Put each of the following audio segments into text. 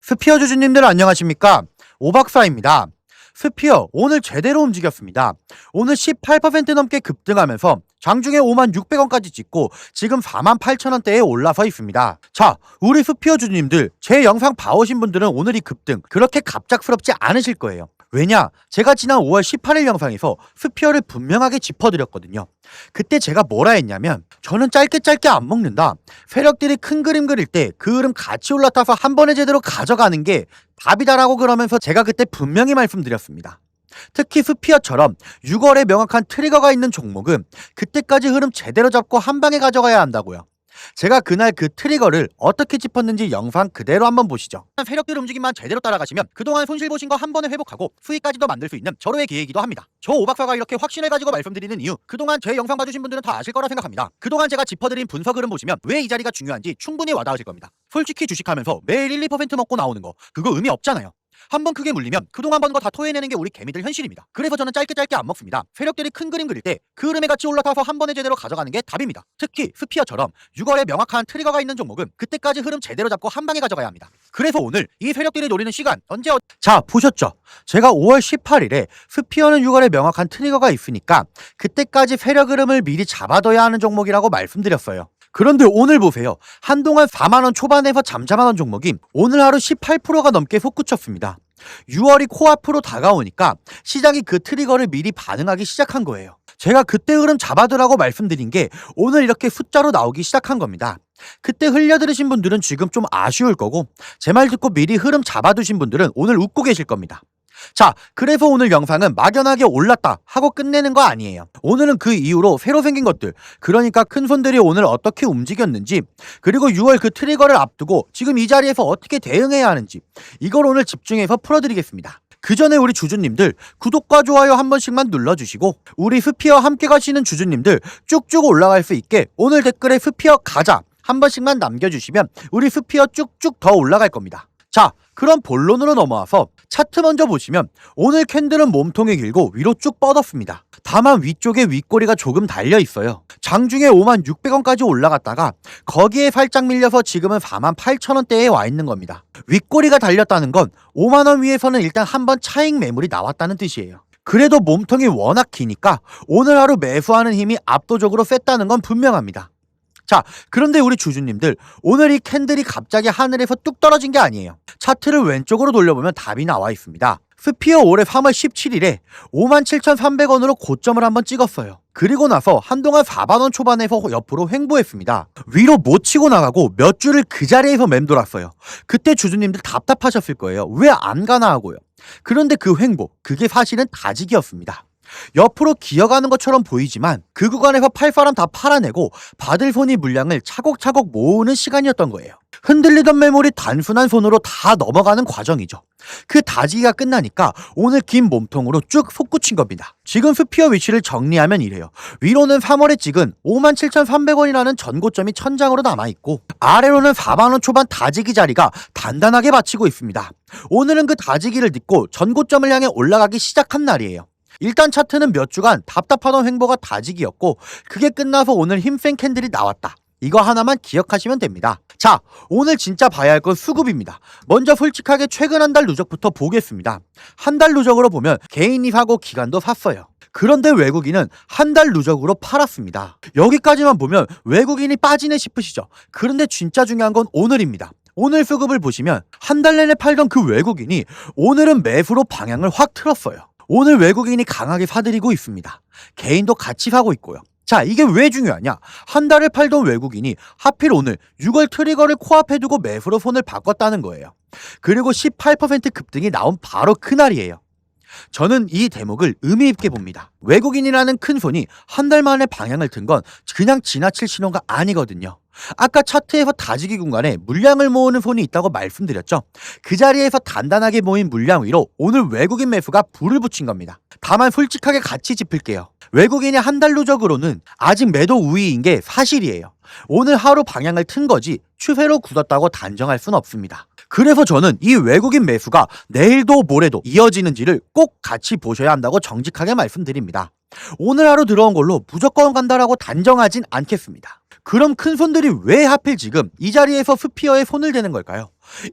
스피어 주주님들 안녕하십니까? 오박사입니다. 스피어 오늘 제대로 움직였습니다. 오늘 18% 넘게 급등하면서 장중에 56,600원까지 찍고 지금 48,000원대에 올라서 있습니다. 자, 우리 스피어 주주님들 제 영상 봐오신 분들은 오늘 이 급등 그렇게 갑작스럽지 않으실 거예요. 왜냐? 제가 지난 5월 18일 영상에서 스피어를 분명하게 짚어드렸거든요. 그때 제가 뭐라 했냐면 저는 짧게 안 먹는다. 세력들이 큰 그림 그릴 때 그 흐름 같이 올라타서 한 번에 제대로 가져가는 게 답이다라고 그러면서 제가 그때 분명히 말씀드렸습니다. 특히 스피어처럼 6월에 명확한 트리거가 있는 종목은 그때까지 흐름 제대로 잡고 한 방에 가져가야 한다고요. 제가 그날 그 트리거를 어떻게 짚었는지 영상 그대로 한번 보시죠. 세력들 움직임만 제대로 따라가시면 그동안 손실 보신 거 한 번에 회복하고 수익까지도 만들 수 있는 저로의 기회이기도 합니다. 저 오박사가 이렇게 확신해가지고 말씀드리는 이유, 그동안 제 영상 봐주신 분들은 다 아실 거라 생각합니다. 그동안 제가 짚어드린 분석 흐름 보시면 왜 이 자리가 중요한지 충분히 와닿으실 겁니다. 솔직히 주식하면서 매일 1, 2% 먹고 나오는 거 그거 의미 없잖아요. 한번 크게 물리면 그동안 번 거 다 토해내는 게 우리 개미들 현실입니다. 그래서 저는 짧게 안 먹습니다. 세력들이 큰 그림 그릴 때 그 흐름에 같이 올라타서 한 번에 제대로 가져가는 게 답입니다. 특히 스피어처럼 6월에 명확한 트리거가 있는 종목은 그때까지 흐름 제대로 잡고 한 방에 가져가야 합니다. 그래서 오늘 이 세력들이 노리는 시간 자, 보셨죠? 제가 5월 18일에 스피어는 6월에 명확한 트리거가 있으니까 그때까지 세력 흐름을 미리 잡아둬야 하는 종목이라고 말씀드렸어요. 그런데 오늘 보세요. 한동안 4만원 초반에서 잠잠하던 종목이 오늘 하루 18%가 넘게 솟구쳤습니다. 6월이 코앞으로 다가오니까 시장이 그 트리거를 미리 반응하기 시작한 거예요. 제가 그때 흐름 잡아두라고 말씀드린 게 오늘 이렇게 숫자로 나오기 시작한 겁니다. 그때 흘려들으신 분들은 지금 좀 아쉬울 거고 제 말 듣고 미리 흐름 잡아두신 분들은 오늘 웃고 계실 겁니다. 자, 그래서 오늘 영상은 막연하게 올랐다 하고 끝내는 거 아니에요. 오늘은 그 이후로 새로 생긴 것들, 그러니까 큰 손들이 오늘 어떻게 움직였는지, 그리고 6월 그 트리거를 앞두고 지금 이 자리에서 어떻게 대응해야 하는지, 이걸 오늘 집중해서 풀어드리겠습니다. 그 전에 우리 주주님들 구독과 좋아요 한 번씩만 눌러주시고 우리 스피어 함께 가시는 주주님들 쭉쭉 올라갈 수 있게 오늘 댓글에 스피어 가자 한 번씩만 남겨주시면 우리 스피어 쭉쭉 더 올라갈 겁니다. 자, 그럼 본론으로 넘어와서 차트 먼저 보시면 오늘 캔들은 몸통이 길고 위로 쭉 뻗었습니다. 다만 위쪽에 윗꼬리가 조금 달려 있어요. 장중에 56,600원까지 올라갔다가 거기에 살짝 밀려서 지금은 48,000원대에 와 있는 겁니다. 윗꼬리가 달렸다는 건 5만원 위에서는 일단 한번 차익 매물이 나왔다는 뜻이에요. 그래도 몸통이 워낙 기니까 오늘 하루 매수하는 힘이 압도적으로 셌다는 건 분명합니다. 자, 그런데 우리 주주님들 오늘 이 캔들이 갑자기 하늘에서 뚝 떨어진 게 아니에요. 차트를 왼쪽으로 돌려보면 답이 나와 있습니다. 스피어 올해 3월 17일에 57,300원으로 고점을 한번 찍었어요. 그리고 나서 한동안 4만원 초반에서 옆으로 횡보했습니다. 위로 못 치고 나가고 몇 주를 그 자리에서 맴돌았어요. 그때 주주님들 답답하셨을 거예요. 왜 안 가나 하고요. 그런데 그 횡보, 그게 사실은 다지기였습니다. 옆으로 기어가는 것처럼 보이지만 그 구간에서 팔 사람 다 팔아내고 받을 손이 물량을 차곡차곡 모으는 시간이었던 거예요. 흔들리던 매물이 단순한 손으로 다 넘어가는 과정이죠. 그 다지기가 끝나니까 오늘 긴 몸통으로 쭉 솟구친 겁니다. 지금 스피어 위치를 정리하면 이래요. 위로는 3월에 찍은 57,300원이라는 전고점이 천장으로 남아있고 아래로는 4만원 초반 다지기 자리가 단단하게 받치고 있습니다. 오늘은 그 다지기를 딛고 전고점을 향해 올라가기 시작한 날이에요. 일단 차트는 몇 주간 답답하던 횡보가 다지기였고 그게 끝나서 오늘 힘센 캔들이 나왔다. 이거 하나만 기억하시면 됩니다. 자, 오늘 진짜 봐야 할 건 수급입니다. 먼저 솔직하게 최근 한 달 누적부터 보겠습니다. 한 달 누적으로 보면 개인이 사고 기관도 샀어요. 그런데 외국인은 한 달 누적으로 팔았습니다. 여기까지만 보면 외국인이 빠지네 싶으시죠? 그런데 진짜 중요한 건 오늘입니다. 오늘 수급을 보시면 한 달 내내 팔던 그 외국인이 오늘은 매수로 방향을 확 틀었어요. 오늘 외국인이 강하게 사들이고 있습니다. 개인도 같이 사고 있고요. 자, 이게 왜 중요하냐? 한 달을 팔던 외국인이 하필 오늘 6월 트리거를 코앞에 두고 매수로 손을 바꿨다는 거예요. 그리고 18% 급등이 나온 바로 그날이에요. 저는 이 대목을 의미 있게 봅니다. 외국인이라는 큰 손이 한 달 만에 방향을 든 건 그냥 지나칠 신호가 아니거든요. 아까 차트에서 다지기 공간에 물량을 모으는 손이 있다고 말씀드렸죠. 그 자리에서 단단하게 모인 물량 위로 오늘 외국인 매수가 불을 붙인 겁니다. 다만 솔직하게 같이 짚을게요. 외국인이 한 달 누적으로는 아직 매도 우위인 게 사실이에요. 오늘 하루 방향을 튼 거지 추세로 굳었다고 단정할 순 없습니다. 그래서 저는 이 외국인 매수가 내일도 모레도 이어지는지를 꼭 같이 보셔야 한다고 정직하게 말씀드립니다. 오늘 하루 들어온 걸로 무조건 간다라고 단정하진 않겠습니다. 그럼 큰손들이 왜 하필 지금 이 자리에서 스피어에 손을 대는 걸까요?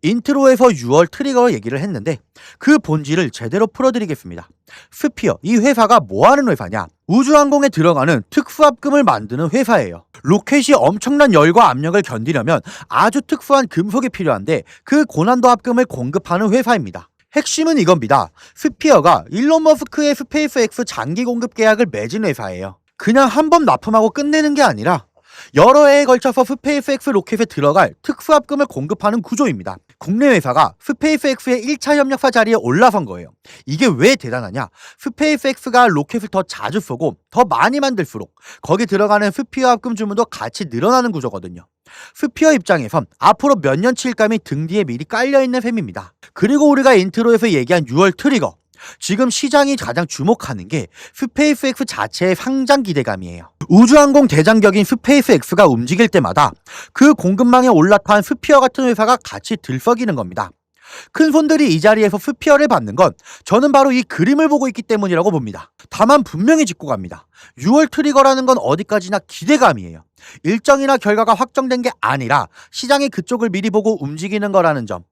인트로에서 6월 트리거 얘기를 했는데 그 본질을 제대로 풀어드리겠습니다. 스피어, 이 회사가 뭐하는 회사냐? 우주항공에 들어가는 특수합금을 만드는 회사예요. 로켓이 엄청난 열과 압력을 견디려면 아주 특수한 금속이 필요한데 그 고난도 합금을 공급하는 회사입니다. 핵심은 이겁니다. 스피어가 일론 머스크의 스페이스X 장기 공급 계약을 맺은 회사예요. 그냥 한 번 납품하고 끝내는 게 아니라 여러 해에 걸쳐서 스페이스X 로켓에 들어갈 특수합금을 공급하는 구조입니다. 국내 회사가 스페이스X의 1차 협력사 자리에 올라선 거예요. 이게 왜 대단하냐? 스페이스X가 로켓을 더 자주 쏘고 더 많이 만들수록 거기 들어가는 스피어 합금 주문도 같이 늘어나는 구조거든요. 스피어 입장에선 앞으로 몇 년치일감이 등 뒤에 미리 깔려있는 셈입니다. 그리고 우리가 인트로에서 얘기한 6월 트리거, 지금 시장이 가장 주목하는 게 스페이스X 자체의 상장 기대감이에요. 우주항공 대장격인 스페이스X가 움직일 때마다 그 공급망에 올라탄 스피어 같은 회사가 같이 들썩이는 겁니다. 큰손들이 이 자리에서 스피어를 받는 건 저는 바로 이 그림을 보고 있기 때문이라고 봅니다. 다만 분명히 짚고 갑니다. 6월 트리거라는 건 어디까지나 기대감이에요. 일정이나 결과가 확정된 게 아니라 시장이 그쪽을 미리 보고 움직이는 거라는 점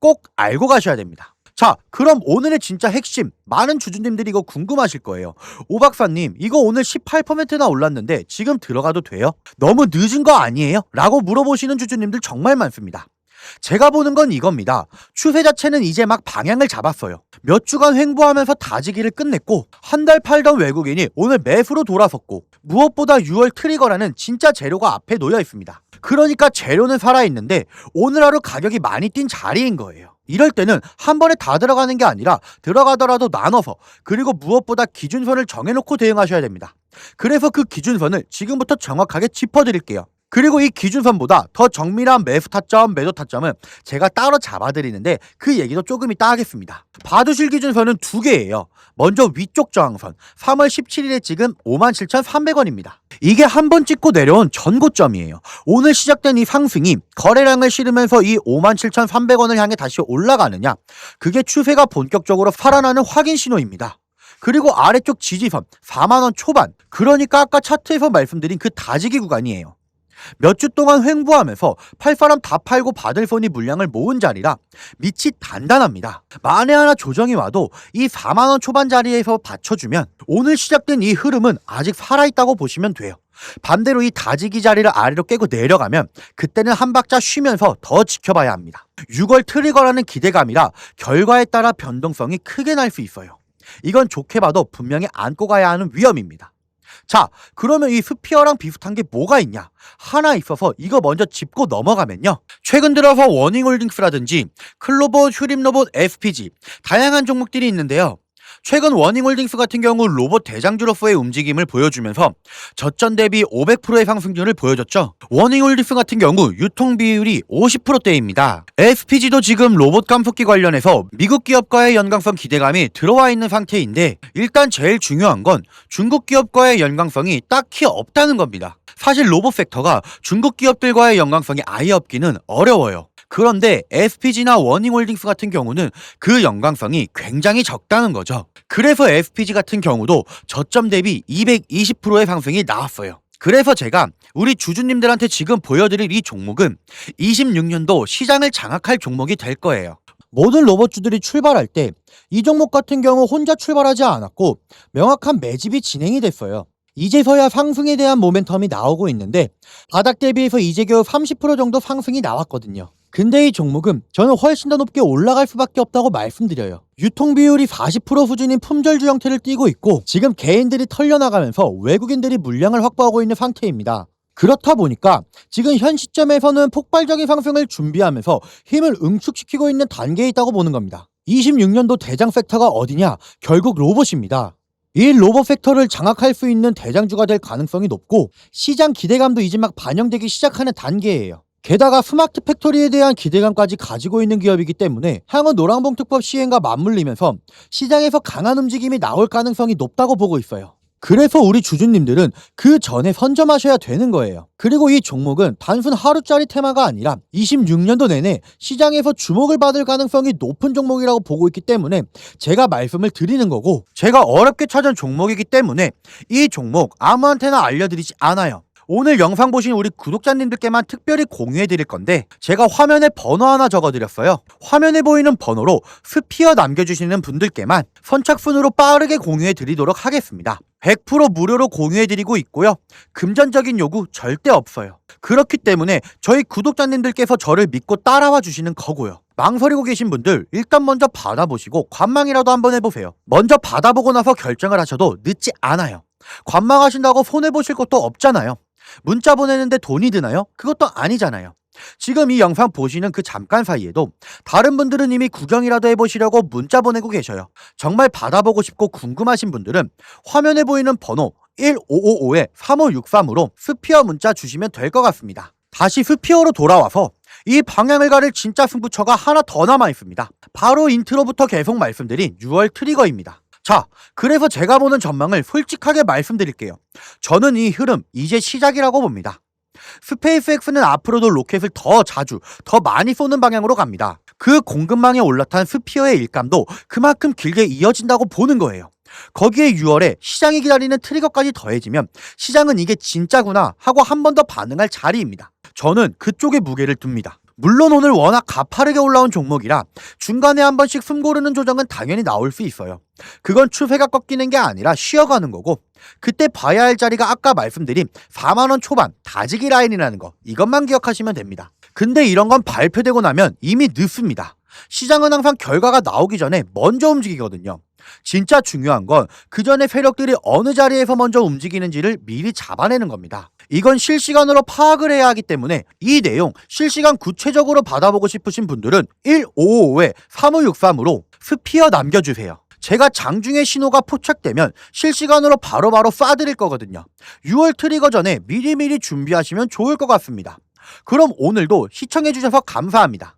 꼭 알고 가셔야 됩니다. 자, 그럼 오늘의 진짜 핵심, 많은 주주님들이 이거 궁금하실 거예요. 오 박사님, 이거 오늘 18%나 올랐는데 지금 들어가도 돼요? 너무 늦은 거 아니에요? 라고 물어보시는 주주님들 정말 많습니다. 제가 보는 건 이겁니다. 추세 자체는 이제 막 방향을 잡았어요. 몇 주간 횡보하면서 다지기를 끝냈고 한 달 팔던 외국인이 오늘 매수로 돌아섰고 무엇보다 6월 트리거라는 진짜 재료가 앞에 놓여 있습니다. 그러니까 재료는 살아있는데 오늘 하루 가격이 많이 뛴 자리인 거예요. 이럴 때는 한 번에 다 들어가는 게 아니라 들어가더라도 나눠서, 그리고 무엇보다 기준선을 정해놓고 대응하셔야 됩니다. 그래서 그 기준선을 지금부터 정확하게 짚어드릴게요. 그리고 이 기준선보다 더 정밀한 매수 타점, 매도 타점은 제가 따로 잡아드리는데 그 얘기도 조금 이따 하겠습니다. 봐두실 기준선은 두 개예요. 먼저 위쪽 저항선 3월 17일에 지금 57,300원입니다. 이게 한 번 찍고 내려온 전고점이에요. 오늘 시작된 이 상승이 거래량을 실으면서 이 57,300원을 향해 다시 올라가느냐, 그게 추세가 본격적으로 살아나는 확인 신호입니다. 그리고 아래쪽 지지선 4만원 초반, 그러니까 아까 차트에서 말씀드린 그 다지기 구간이에요. 몇 주 동안 횡보하면서 팔 사람 다 팔고 받을 손이 물량을 모은 자리라 밑이 단단합니다. 만에 하나 조정이 와도 이 4만원 초반 자리에서 받쳐주면 오늘 시작된 이 흐름은 아직 살아있다고 보시면 돼요. 반대로 이 다지기 자리를 아래로 깨고 내려가면 그때는 한 박자 쉬면서 더 지켜봐야 합니다. 6월 트리거라는 기대감이라 결과에 따라 변동성이 크게 날 수 있어요. 이건 좋게 봐도 분명히 안고 가야 하는 위험입니다. 자, 그러면 이 스피어랑 비슷한 게 뭐가 있냐? 하나 있어서 이거 먼저 짚고 넘어가면요. 최근 들어서 워닝홀딩스라든지 클로버, 휴림로봇, SPG 다양한 종목들이 있는데요. 최근 워닝홀딩스 같은 경우 로봇 대장주로서의 움직임을 보여주면서 저점 대비 500%의 상승률을 보여줬죠. 워닝홀딩스 같은 경우 유통 비율이 50%대입니다. SPG도 지금 로봇 감속기 관련해서 미국 기업과의 연관성 기대감이 들어와 있는 상태인데, 일단 제일 중요한 건 중국 기업과의 연관성이 딱히 없다는 겁니다. 사실 로봇 섹터가 중국 기업들과의 연관성이 아예 없기는 어려워요. 그런데 SPG나 워닝홀딩스 같은 경우는 그 연관성이 굉장히 적다는 거죠. 그래서 SPG 같은 경우도 저점 대비 220%의 상승이 나왔어요. 그래서 제가 우리 주주님들한테 지금 보여드릴 이 종목은 26년도 시장을 장악할 종목이 될 거예요. 모든 로봇주들이 출발할 때 이 종목 같은 경우 혼자 출발하지 않았고 명확한 매집이 진행이 됐어요. 이제서야 상승에 대한 모멘텀이 나오고 있는데 바닥 대비해서 이제 겨우 30% 정도 상승이 나왔거든요. 근데 이 종목은 저는 훨씬 더 높게 올라갈 수밖에 없다고 말씀드려요. 유통 비율이 40% 수준인 품절주 형태를 띠고 있고 지금 개인들이 털려나가면서 외국인들이 물량을 확보하고 있는 상태입니다. 그렇다 보니까 지금 현 시점에서는 폭발적인 상승을 준비하면서 힘을 응축시키고 있는 단계에 있다고 보는 겁니다. 26년도 대장 섹터가 어디냐? 결국 로봇입니다. 이 로봇 섹터를 장악할 수 있는 대장주가 될 가능성이 높고 시장 기대감도 이제 막 반영되기 시작하는 단계예요. 게다가 스마트 팩토리에 대한 기대감까지 가지고 있는 기업이기 때문에 향후 노란봉 특법 시행과 맞물리면서 시장에서 강한 움직임이 나올 가능성이 높다고 보고 있어요. 그래서 우리 주주님들은 그 전에 선점하셔야 되는 거예요. 그리고 이 종목은 단순 하루짜리 테마가 아니라 26년도 내내 시장에서 주목을 받을 가능성이 높은 종목이라고 보고 있기 때문에 제가 말씀을 드리는 거고, 제가 어렵게 찾은 종목이기 때문에 이 종목 아무한테나 알려드리지 않아요. 오늘 영상 보신 우리 구독자님들께만 특별히 공유해 드릴 건데, 제가 화면에 번호 하나 적어 드렸어요. 화면에 보이는 번호로 스피어 남겨주시는 분들께만 선착순으로 빠르게 공유해 드리도록 하겠습니다. 100% 무료로 공유해 드리고 있고요. 금전적인 요구 절대 없어요. 그렇기 때문에 저희 구독자님들께서 저를 믿고 따라와 주시는 거고요. 망설이고 계신 분들 일단 먼저 받아보시고 관망이라도 한번 해보세요. 먼저 받아보고 나서 결정을 하셔도 늦지 않아요. 관망하신다고 손해보실 것도 없잖아요. 문자 보내는데 돈이 드나요? 그것도 아니잖아요. 지금 이 영상 보시는 그 잠깐 사이에도 다른 분들은 이미 구경이라도 해보시려고 문자 보내고 계셔요. 정말 받아보고 싶고 궁금하신 분들은 화면에 보이는 번호 1555-3563으로 스피어 문자 주시면 될 것 같습니다. 다시 스피어로 돌아와서 이 방향을 가를 진짜 승부처가 하나 더 남아 있습니다. 바로 인트로부터 계속 말씀드린 6월 트리거입니다. 자, 그래서 제가 보는 전망을 솔직하게 말씀드릴게요. 저는 이 흐름 이제 시작이라고 봅니다. 스페이스X는 앞으로도 로켓을 더 자주, 더 많이 쏘는 방향으로 갑니다. 그 공급망에 올라탄 스피어의 일감도 그만큼 길게 이어진다고 보는 거예요. 거기에 6월에 시장이 기다리는 트리거까지 더해지면 시장은 이게 진짜구나 하고 한 번 더 반응할 자리입니다. 저는 그쪽에 무게를 둡니다. 물론 오늘 워낙 가파르게 올라온 종목이라 중간에 한 번씩 숨 고르는 조정은 당연히 나올 수 있어요. 그건 추세가 꺾이는 게 아니라 쉬어가는 거고, 그때 봐야 할 자리가 아까 말씀드린 4만원 초반 다지기 라인이라는 거, 이것만 기억하시면 됩니다. 근데 이런 건 발표되고 나면 이미 늦습니다. 시장은 항상 결과가 나오기 전에 먼저 움직이거든요. 진짜 중요한 건 그 전에 세력들이 어느 자리에서 먼저 움직이는지를 미리 잡아내는 겁니다. 이건 실시간으로 파악을 해야 하기 때문에 이 내용 실시간 구체적으로 받아보고 싶으신 분들은 1555-3563으로 스피어 남겨주세요. 제가 장중에 신호가 포착되면 실시간으로 바로바로 쏴드릴 거거든요. 6월 트리거 전에 미리미리 준비하시면 좋을 것 같습니다. 그럼 오늘도 시청해주셔서 감사합니다.